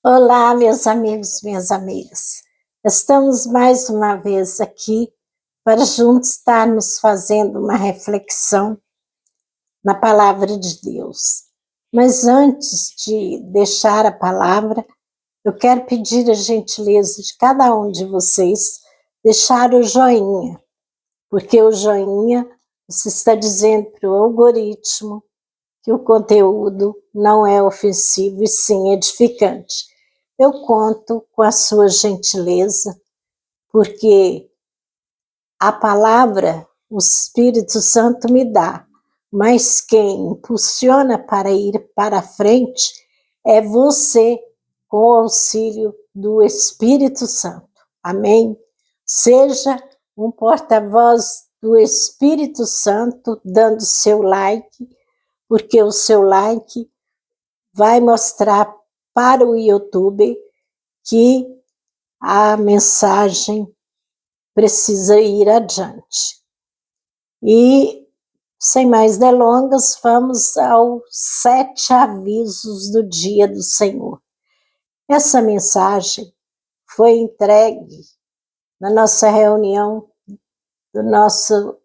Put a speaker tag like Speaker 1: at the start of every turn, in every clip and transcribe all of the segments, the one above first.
Speaker 1: Olá, meus amigos, minhas amigas. Estamos mais uma vez aqui para juntos estarmos fazendo uma reflexão na palavra de Deus. Mas antes de deixar a palavra, eu quero pedir a gentileza de cada um de vocês deixar o joinha, porque o joinha você está dizendo para o algoritmo que o conteúdo não é ofensivo e sim edificante. Eu conto com a sua gentileza, porque a palavra o Espírito Santo me dá, mas quem impulsiona para ir para frente é você, com o auxílio do Espírito Santo. Amém? Seja um porta-voz do Espírito Santo, dando seu like, porque o seu like vai mostrar para o YouTube que a mensagem precisa ir adiante. E, sem mais delongas, vamos aos 7 avisos do dia do Senhor. Essa mensagem foi entregue na nossa reunião do nosso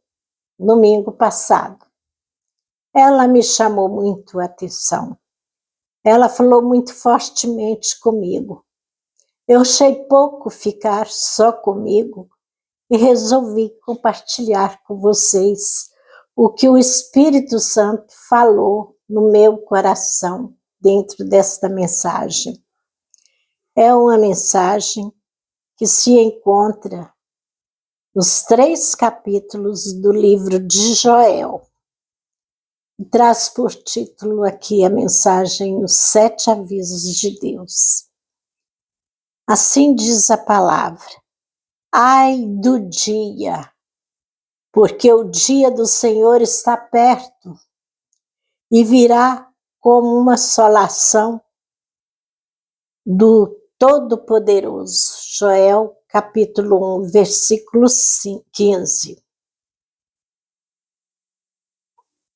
Speaker 1: domingo passado. Ela me chamou muito a atenção. Ela falou muito fortemente comigo. Eu achei pouco ficar só comigo e resolvi compartilhar com vocês o que o Espírito Santo falou no meu coração dentro desta mensagem. É uma mensagem que se encontra nos 3 capítulos do livro de Joel. E traz por título aqui a mensagem Os 7 Avisos de Deus. Assim diz a palavra: ai do dia, porque o dia do Senhor está perto e virá como uma assolação do Todo-Poderoso. Joel, capítulo 1, versículo 15.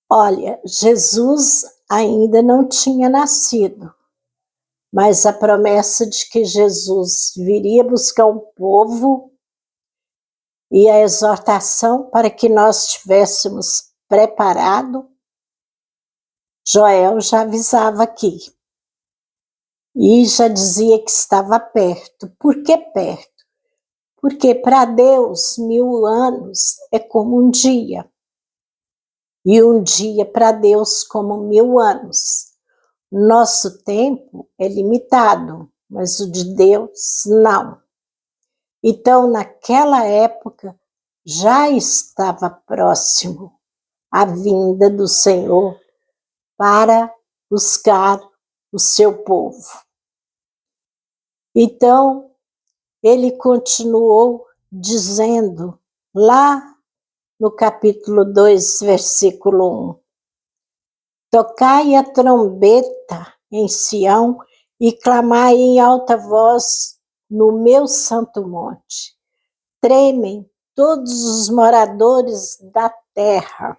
Speaker 1: Olha, Jesus ainda não tinha nascido, mas a promessa de que Jesus viria buscar um povo e a exortação para que nós estivéssemos preparados, Joel já avisava aqui. E já dizia que estava perto. Por que perto? Porque para Deus 1000 anos é como um dia. E um dia para Deus como 1000 anos. Nosso tempo é limitado, mas o de Deus não. Então, naquela época, já estava próximo a vinda do Senhor para buscar o seu povo. Então, ele continuou dizendo, lá no capítulo 2, versículo 1, tocai a trombeta em Sião e clamai em alta voz no meu santo monte. Tremem todos os moradores da terra.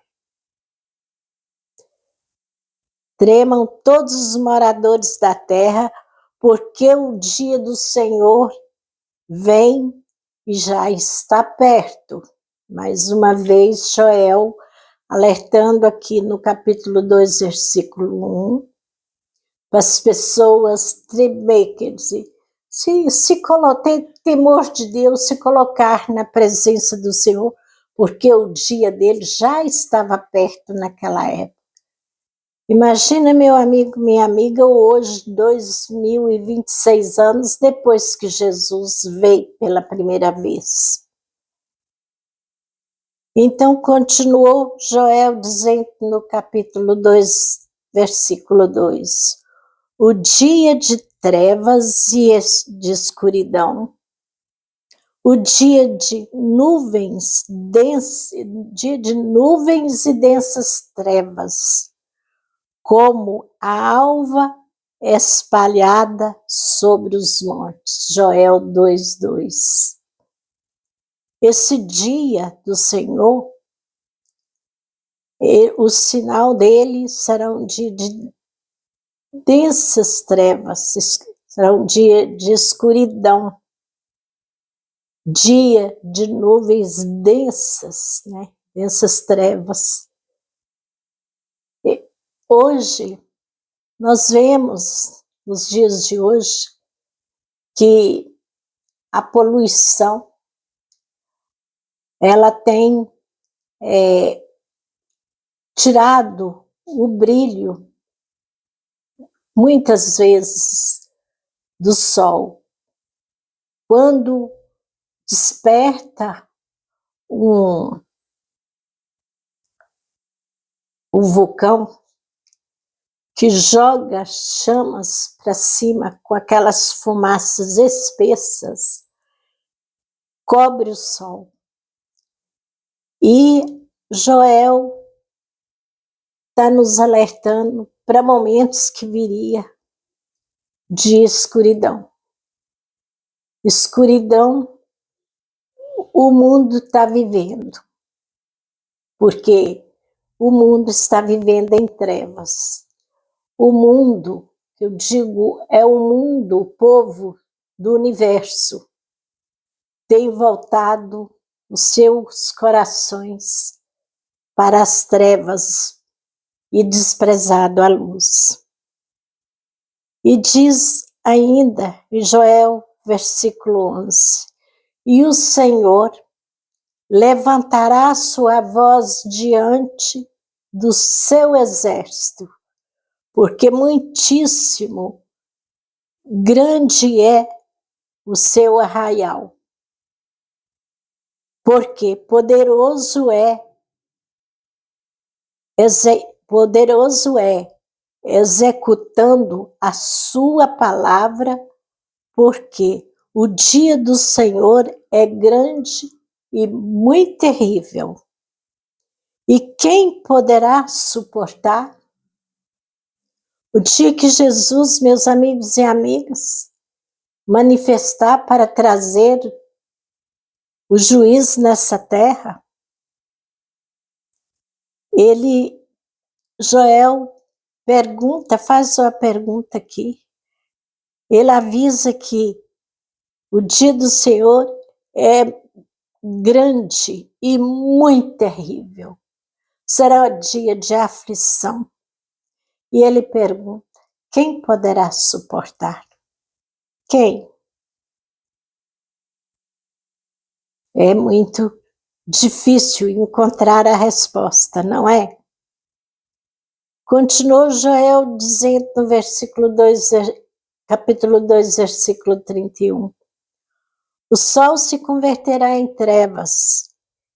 Speaker 1: Tremam todos os moradores da terra, porque o dia do Senhor vem e já está perto. Mais uma vez, Joel, alertando aqui no capítulo 2, versículo 1, para as pessoas tremerem, ter temor de Deus, se colocar na presença do Senhor, porque o dia dele já estava perto naquela época. Imagina, meu amigo, minha amiga, hoje, 2026 anos depois que Jesus veio pela primeira vez. Então, continuou Joel dizendo no capítulo 2, versículo 2, o dia de trevas e de escuridão, o dia de nuvens, dia de nuvens e densas trevas, como a alva espalhada sobre os montes. Joel 2:2. Esse dia do Senhor, o sinal dele será um dia de densas trevas, será um dia de escuridão, dia de nuvens densas, né? Densas trevas. E hoje, nós vemos, nos dias de hoje, que a poluição, ela tem tirado o brilho, muitas vezes, do sol. Quando desperta um vulcão que joga chamas para cima com aquelas fumaças espessas, cobre o sol. E Joel está nos alertando para momentos que viria de escuridão. Escuridão o mundo está vivendo, porque o mundo está vivendo em trevas. O mundo, eu digo, é o mundo, o povo do universo, tem voltado os seus corações para as trevas e desprezado a luz. E diz ainda em Joel, versículo 11, e o Senhor levantará sua voz diante do seu exército, porque muitíssimo grande é o seu arraial. Porque poderoso é executando a sua palavra, porque o dia do Senhor é grande e muito terrível. E quem poderá suportar? O dia que Jesus, meus amigos e amigas, manifestar para trazer o juízo nessa terra, Joel faz uma pergunta aqui. Ele avisa que o dia do Senhor é grande e muito terrível. Será um dia de aflição. E ele pergunta, quem poderá suportar? Quem? É muito difícil encontrar a resposta, não é? Continuou Joel dizendo no versículo 2, capítulo 2, versículo 31. O sol se converterá em trevas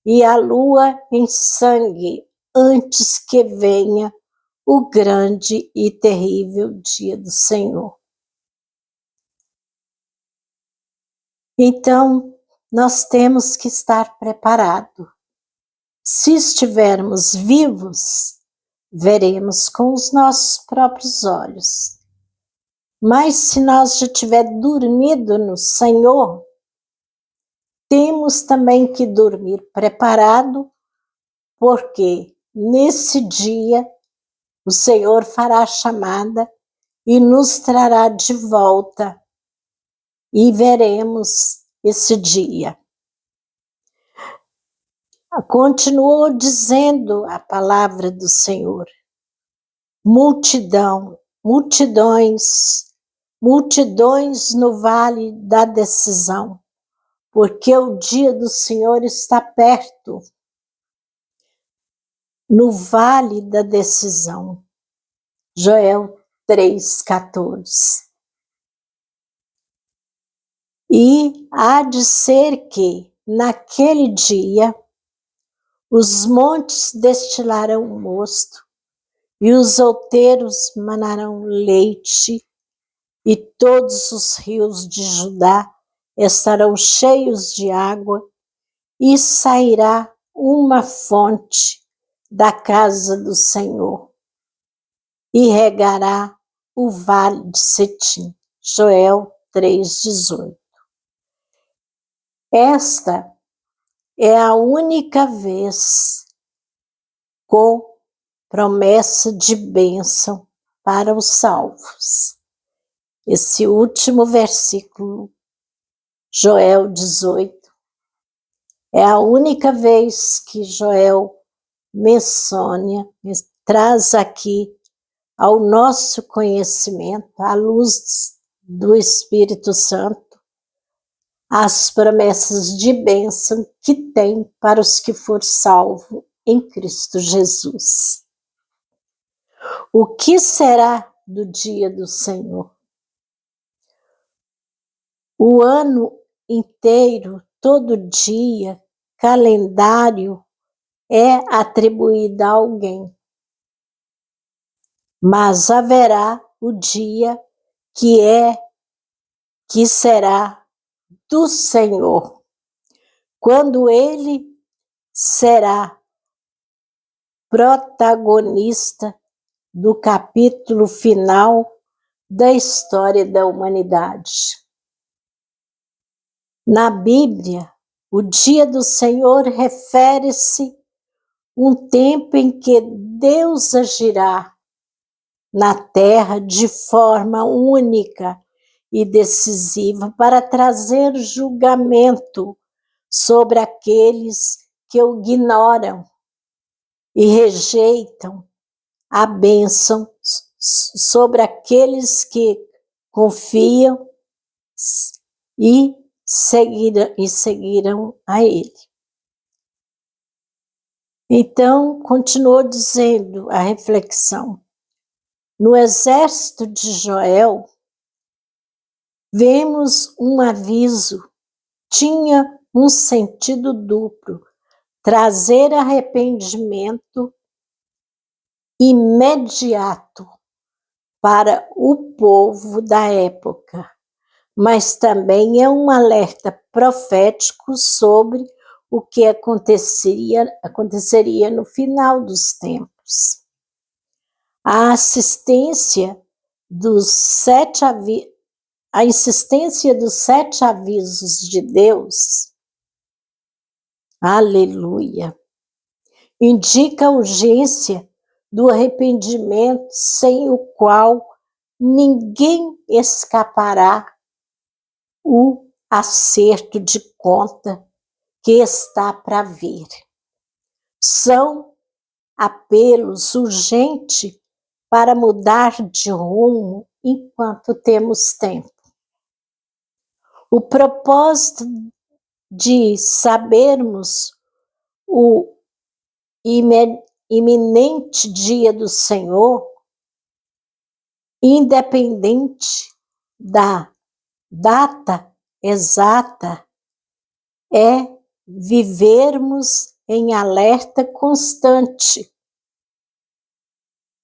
Speaker 1: e a lua em sangue antes que venha o grande e terrível dia do Senhor. Então, nós temos que estar preparados. Se estivermos vivos, veremos com os nossos próprios olhos. Mas se nós já tivermos dormido no Senhor, temos também que dormir preparado, porque nesse dia o Senhor fará a chamada e nos trará de volta e veremos esse dia. Continuou dizendo a palavra do Senhor, multidões no vale da decisão, porque o dia do Senhor está perto, no vale da decisão. Joel 3,14. E há de ser que, naquele dia, os montes destilarão mosto, e os outeiros manarão leite, e todos os rios de Judá estarão cheios de água, e sairá uma fonte da casa do Senhor, e regará o vale de Setim. Joel 3,18. Esta é a única vez com promessa de bênção para os salvos. esse último versículo, Joel 18, é a única vez que Joel menciona, traz aqui ao nosso conhecimento, à luz do Espírito Santo, as promessas de bênção que tem para os que for salvo em Cristo Jesus. O que será do dia do Senhor? O ano inteiro, todo dia, calendário é atribuído a alguém. Mas haverá o dia que será do Senhor, quando ele será protagonista do capítulo final da história da humanidade. Na Bíblia, o dia do Senhor refere-se um tempo em que Deus agirá na terra de forma única e decisiva para trazer julgamento sobre aqueles que o ignoram e rejeitam a bênção sobre aqueles que confiam e seguiram a ele. Então, continuou dizendo a reflexão. No exército de Joel, vemos um aviso, tinha um sentido duplo, trazer arrependimento imediato para o povo da época, mas também é um alerta profético sobre o que aconteceria no final dos tempos. A insistência dos 7 avisos de Deus, aleluia, indica a urgência do arrependimento sem o qual ninguém escapará o acerto de conta que está para vir. São apelos urgentes para mudar de rumo enquanto temos tempo. O propósito de sabermos o iminente dia do Senhor, independente da data exata, é vivermos em alerta constante,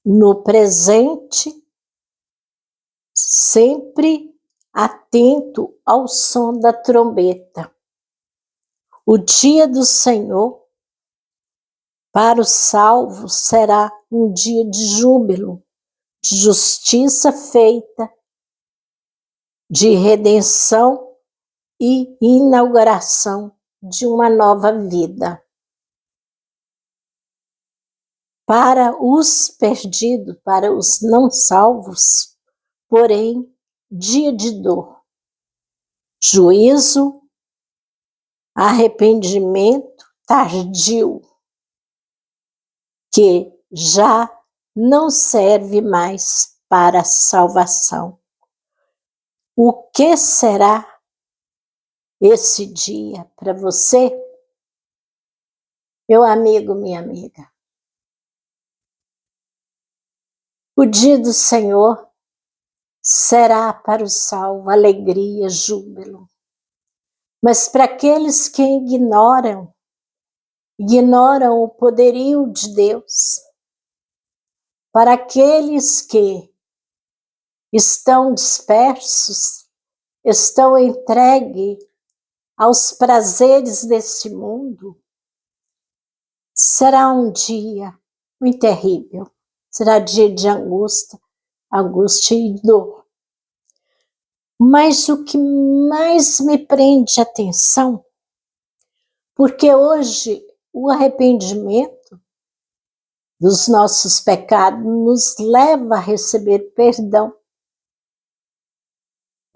Speaker 1: no presente, sempre atento ao som da trombeta. O dia do Senhor, para os salvos, será um dia de júbilo, de justiça feita, de redenção e inauguração de uma nova vida. Para os perdidos, para os não salvos, porém, dia de dor, juízo, arrependimento tardio, que já não serve mais para a salvação. O que será esse dia para você, meu amigo, minha amiga? O dia do Senhor será para o salvo alegria, júbilo. Mas para aqueles que ignoram o poderio de Deus, para aqueles que estão dispersos, estão entregues aos prazeres desse mundo, será um dia muito terrível, será dia de angústia e dor. Mas o que mais me prende a atenção, porque hoje o arrependimento dos nossos pecados nos leva a receber perdão.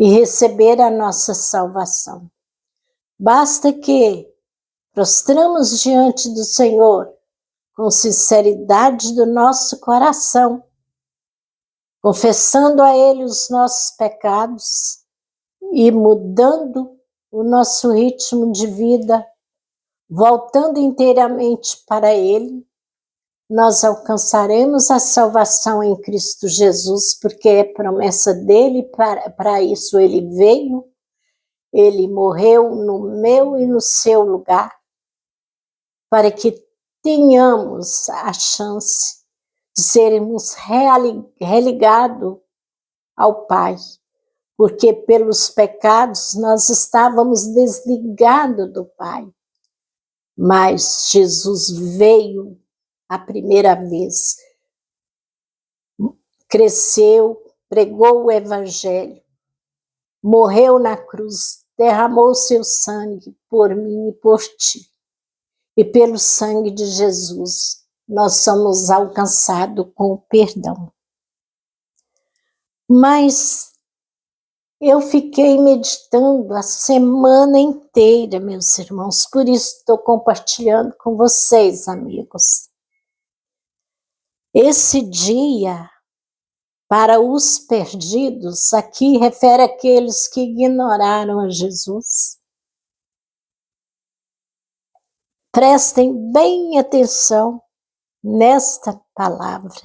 Speaker 1: e receber a nossa salvação. Basta que prostramos diante do Senhor com sinceridade do nosso coração, confessando a Ele os nossos pecados e mudando o nosso ritmo de vida, voltando inteiramente para Ele, nós alcançaremos a salvação em Cristo Jesus, porque é promessa dele, para isso ele veio, ele morreu no meu e no seu lugar, para que tenhamos a chance de sermos religados ao Pai, porque pelos pecados nós estávamos desligados do Pai, mas Jesus veio a primeira vez, cresceu, pregou o Evangelho, morreu na cruz, derramou seu sangue por mim e por ti. E pelo sangue de Jesus, nós somos alcançados com o perdão. Mas eu fiquei meditando a semana inteira, meus irmãos, por isso estou compartilhando com vocês, amigos. Esse dia, para os perdidos, aqui refere àqueles que ignoraram a Jesus. Prestem bem atenção nesta palavra.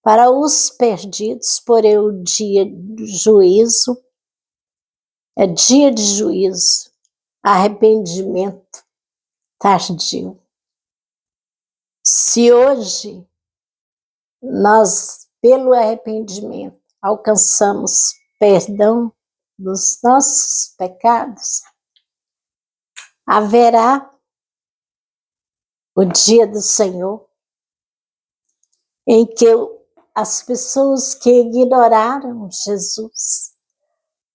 Speaker 1: Para os perdidos, porém o dia do juízo, é dia de juízo, arrependimento tardio. Se hoje nós, pelo arrependimento, alcançamos perdão dos nossos pecados, haverá o dia do Senhor, em que as pessoas que ignoraram Jesus,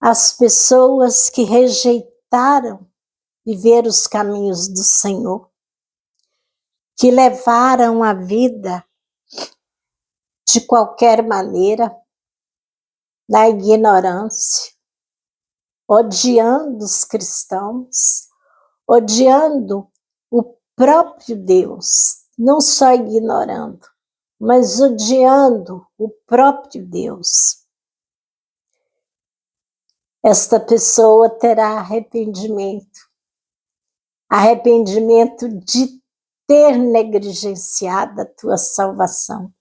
Speaker 1: as pessoas que rejeitaram viver os caminhos do Senhor, que levaram a vida de qualquer maneira, na ignorância, odiando os cristãos, odiando o próprio Deus, não só ignorando, mas odiando o próprio Deus. Esta pessoa terá arrependimento de ter negligenciado a tua salvação.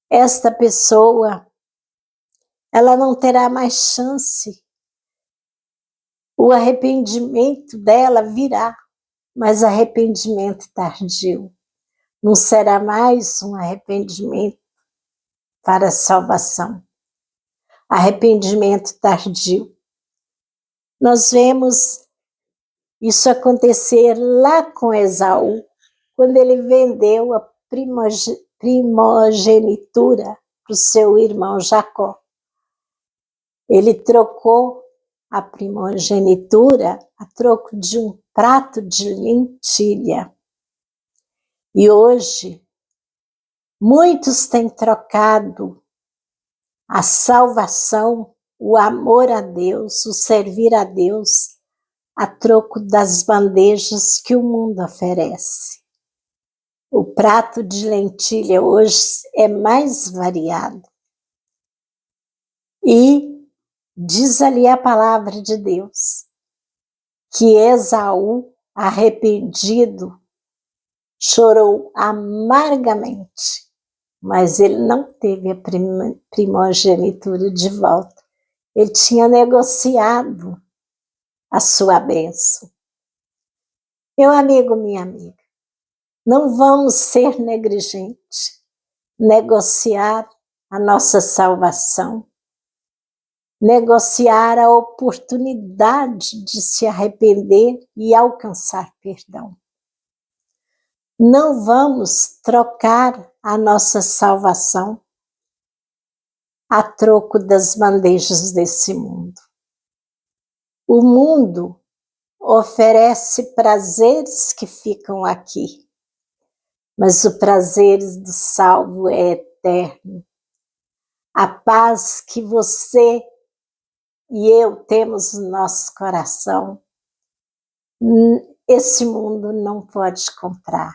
Speaker 1: Esta pessoa, ela não terá mais chance. O arrependimento dela virá, mas arrependimento tardio. Não será mais um arrependimento para a salvação. Arrependimento tardio. Nós vemos isso acontecer lá com Esaú, quando ele vendeu a primogenitura para o seu irmão Jacó. Ele trocou a primogenitura a troco de um prato de lentilha. E hoje, muitos têm trocado a salvação, o amor a Deus, o servir a Deus, a troco das bandejas que o mundo oferece. O prato de lentilha hoje é mais variado. E diz ali a palavra de Deus, que Esaú, arrependido, chorou amargamente, mas ele não teve a primogenitura de volta. Ele tinha negociado a sua bênção. Meu amigo, minha amiga, não vamos ser negligentes, negociar a nossa salvação, negociar a oportunidade de se arrepender e alcançar perdão. Não vamos trocar a nossa salvação a troco das bandejas desse mundo. O mundo oferece prazeres que ficam aqui, mas o prazer do salvo é eterno. A paz que você e eu temos no nosso coração, esse mundo não pode comprar.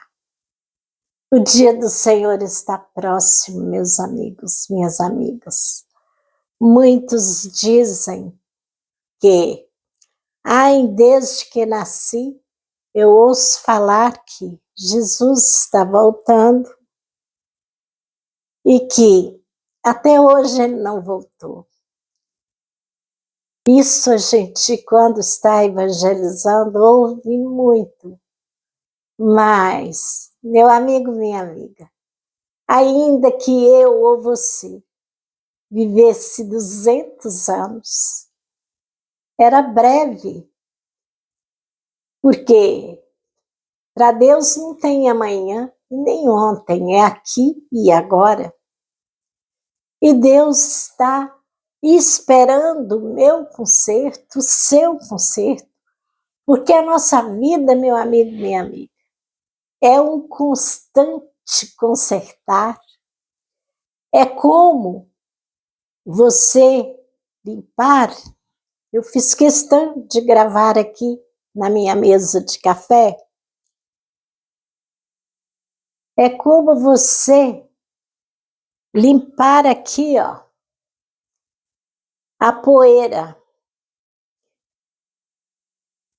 Speaker 1: O dia do Senhor está próximo, meus amigos, minhas amigas. Muitos dizem que, desde que nasci, eu ouço falar que Jesus está voltando e que até hoje ele não voltou. Isso a gente, quando está evangelizando, ouve muito. Mas, meu amigo, minha amiga, ainda que eu ou você vivesse 200 anos, era breve, porque para Deus não tem amanhã e nem ontem, é aqui e agora. E Deus está esperando o meu conserto, o seu conserto, porque a nossa vida, meu amigo, minha amiga, é um constante consertar. É como você limpar. Eu fiz questão de gravar aqui na minha mesa de café. É como você limpar aqui, ó, a poeira.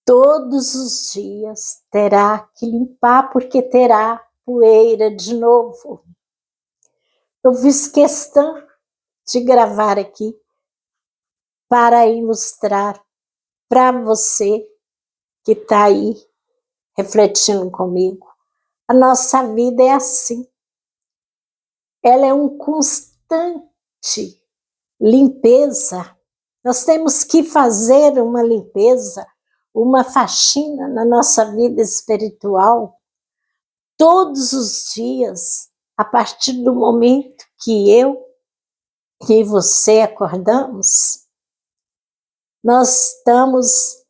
Speaker 1: Todos os dias terá que limpar, porque terá poeira de novo. Eu fiz questão de gravar aqui para ilustrar para você que está aí refletindo comigo. A nossa vida é assim. Ela é um constante limpeza. Nós temos que fazer uma limpeza, uma faxina na nossa vida espiritual todos os dias, a partir do momento que eu e você acordamos. Nós estamos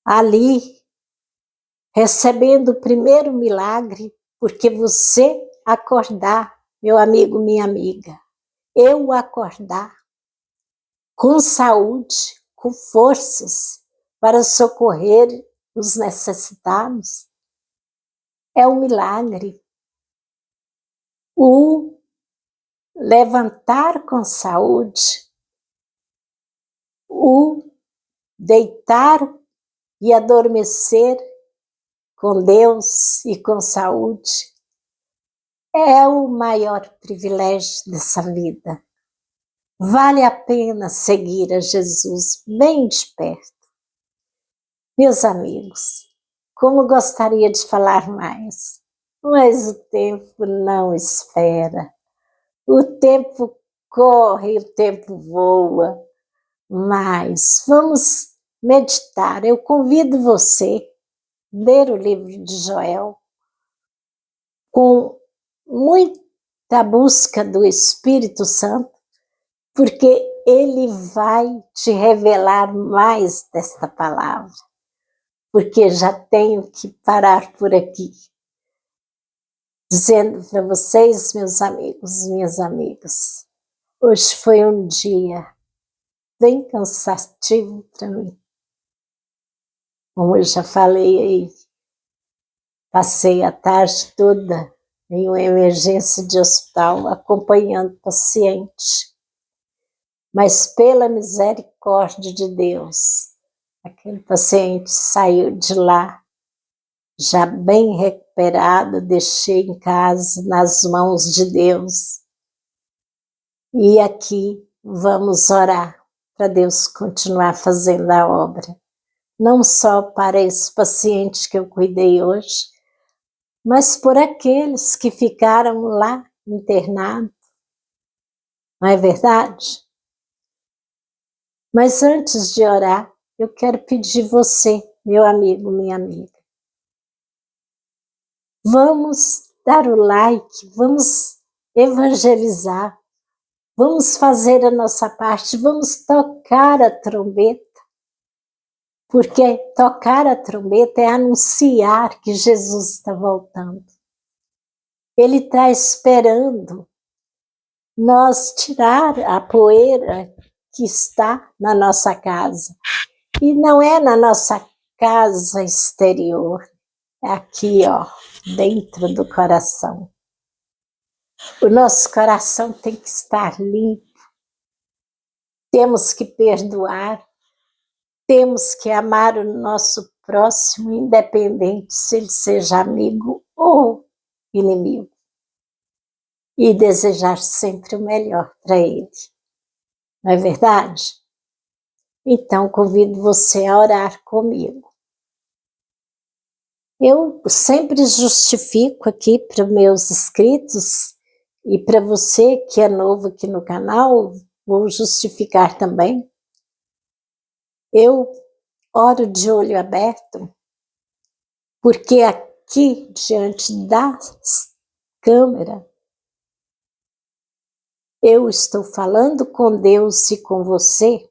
Speaker 1: ali recebendo o primeiro milagre, porque você acordar, meu amigo, minha amiga, eu acordar com saúde, com forças para socorrer os necessitados, é um milagre. O levantar com saúde, o deitar e adormecer com Deus e com saúde, é o maior privilégio dessa vida. Vale a pena seguir a Jesus bem de perto. Meus amigos, como gostaria de falar mais, mas o tempo não espera. O tempo corre, o tempo voa, mas vamos meditar. Eu convido você a ler o livro de Joel com muita busca do Espírito Santo, porque ele vai te revelar mais desta palavra, porque já tenho que parar por aqui, dizendo para vocês, meus amigos, minhas amigas, hoje foi um dia bem cansativo para mim. Como eu já falei aí, passei a tarde toda em uma emergência de hospital, acompanhando paciente. Mas pela misericórdia de Deus, aquele paciente saiu de lá, já bem recuperado, deixei em casa, nas mãos de Deus. E aqui vamos orar para Deus continuar fazendo a obra. Não só para esse paciente que eu cuidei hoje, mas por aqueles que ficaram lá internados. Não é verdade? Mas antes de orar, eu quero pedir você, meu amigo, minha amiga. Vamos dar o like, vamos evangelizar, vamos fazer a nossa parte, vamos tocar a trombeta, porque tocar a trombeta é anunciar que Jesus está voltando. Ele está esperando nós tirar a poeira que está na nossa casa. E não é na nossa casa exterior, é aqui, ó, dentro do coração. O nosso coração tem que estar limpo. Temos que perdoar. Temos que amar o nosso próximo, independente se ele seja amigo ou inimigo. E desejar sempre o melhor para ele. Não é verdade? Então, convido você a orar comigo. Eu sempre justifico aqui para os meus inscritos e para você que é novo aqui no canal, vou justificar também. Eu oro de olho aberto, porque aqui diante da câmera, eu estou falando com Deus e com você,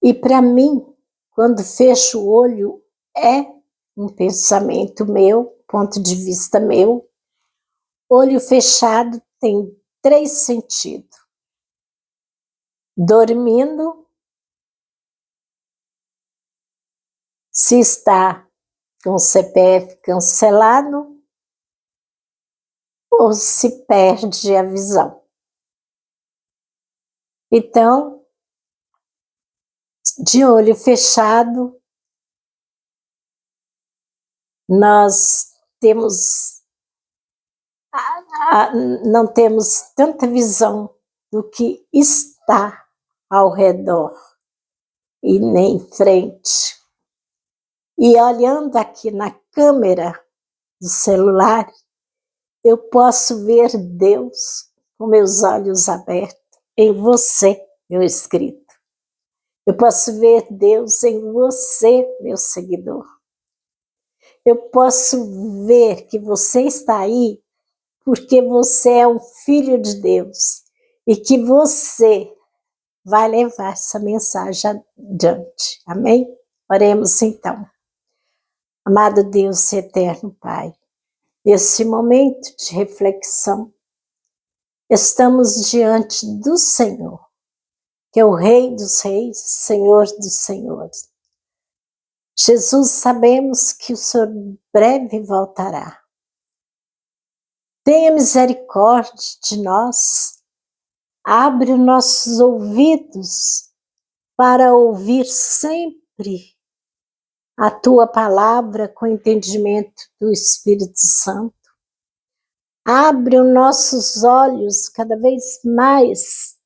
Speaker 1: e para mim, quando fecho o olho, é um pensamento meu, ponto de vista meu. Olho fechado tem 3 sentidos. Dormindo, se está com o CPF cancelado, ou se perde a visão. Então, de olho fechado, nós não temos tanta visão do que está ao redor e nem em frente. E olhando aqui na câmera do celular, eu posso ver Deus com meus olhos abertos em você, meu inscrito. Eu posso ver Deus em você, meu seguidor. Eu posso ver que você está aí porque você é um filho de Deus e que você vai levar essa mensagem adiante. Amém? Oremos então. Amado Deus eterno Pai, nesse momento de reflexão, estamos diante do Senhor, que é o Rei dos Reis, Senhor dos Senhores. Jesus, sabemos que o Senhor breve voltará. Tenha misericórdia de nós, abre os nossos ouvidos para ouvir sempre a Tua palavra com entendimento do Espírito Santo. Abre os nossos olhos cada vez mais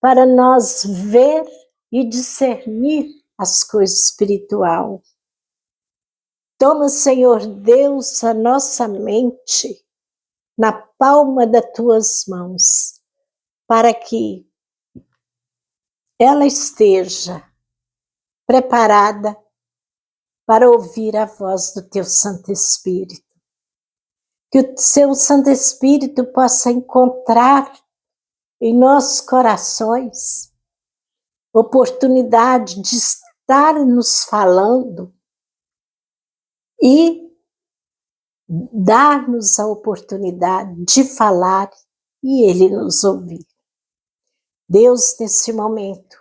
Speaker 1: para nós ver e discernir as coisas espirituais. Toma, Senhor Deus, a nossa mente na palma das Tuas mãos, para que ela esteja preparada para ouvir a voz do Teu Santo Espírito. Que o Seu Santo Espírito possa encontrar em nossos corações oportunidade de estar nos falando e dar-nos a oportunidade de falar e Ele nos ouvir. Deus, nesse momento,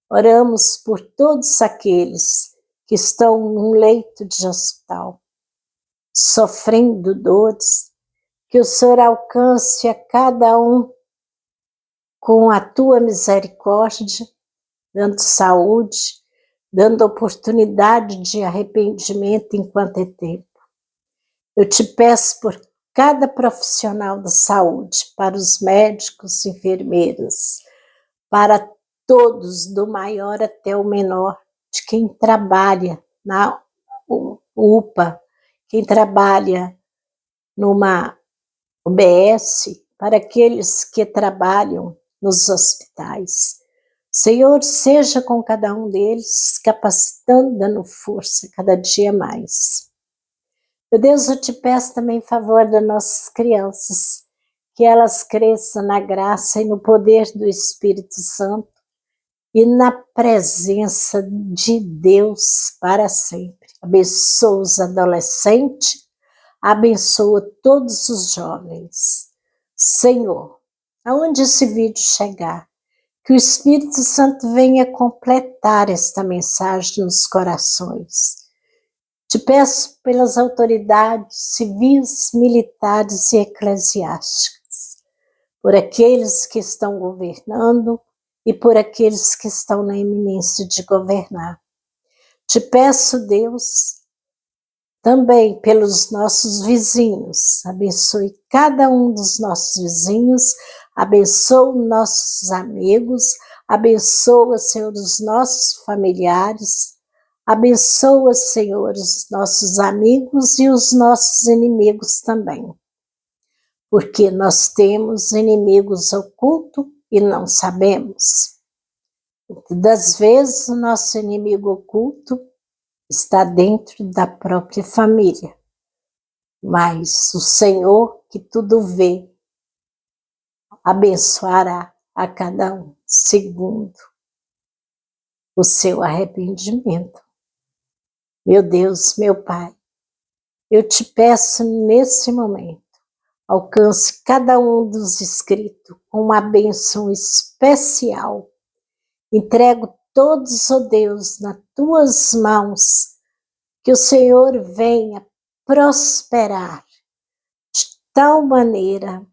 Speaker 1: oramos por todos aqueles que estão num leito de hospital, sofrendo dores, que o Senhor alcance a cada um com a Tua misericórdia, dando saúde, dando oportunidade de arrependimento enquanto é tempo. Eu te peço por cada profissional da saúde, para os médicos, enfermeiras, para todos, do maior até o menor, de quem trabalha na UPA, quem trabalha numa UBS, para aqueles que trabalham nos hospitais. Senhor, seja com cada um deles, capacitando, dando força cada dia mais. Meu Deus, eu te peço também em favor das nossas crianças, que elas cresçam na graça e no poder do Espírito Santo e na presença de Deus para sempre. Abençoa os adolescentes, abençoa todos os jovens. Senhor, aonde esse vídeo chegar, Que o Espírito Santo venha completar esta mensagem nos corações. Te peço pelas autoridades civis, militares e eclesiásticas, por aqueles que estão governando e por aqueles que estão na iminência de governar. Te peço, Deus, também pelos nossos vizinhos. Abençoe cada um dos nossos vizinhos, abençoe nossos amigos, abençoa, Senhor, os nossos familiares, abençoa, Senhor, os nossos amigos e os nossos inimigos também. Porque nós temos inimigos ocultos e não sabemos. Das vezes, o nosso inimigo oculto está dentro da própria família. Mas o Senhor, que tudo vê, abençoará a cada um, segundo o seu arrependimento. Meu Deus, meu Pai, eu te peço nesse momento, alcance cada um dos inscritos com uma bênção especial. Entrego todos, ó Deus, nas tuas mãos, que o Senhor venha prosperar de tal maneira,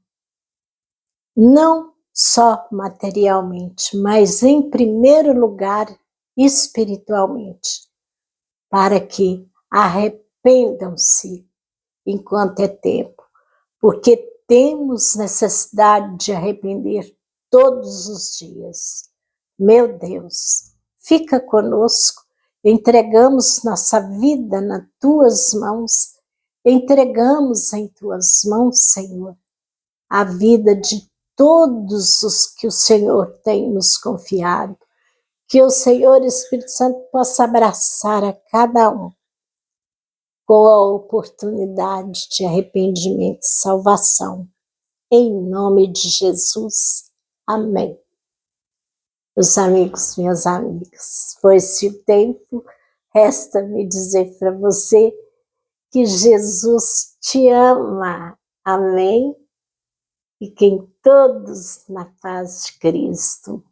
Speaker 1: não só materialmente, mas em primeiro lugar espiritualmente, para que arrependam-se enquanto é tempo, porque temos necessidade de arrepender todos os dias. Meu Deus, fica conosco, entregamos nossa vida nas tuas mãos, entregamos em tuas mãos, Senhor, a vida de todos os que o Senhor tem nos confiado, que o Senhor Espírito Santo possa abraçar a cada um com a oportunidade de arrependimento e salvação. Em nome de Jesus. Amém. Meus amigos, minhas amigas, foi-se o tempo, resta-me dizer para você que Jesus te ama. Amém? Fiquem todos na paz de Cristo.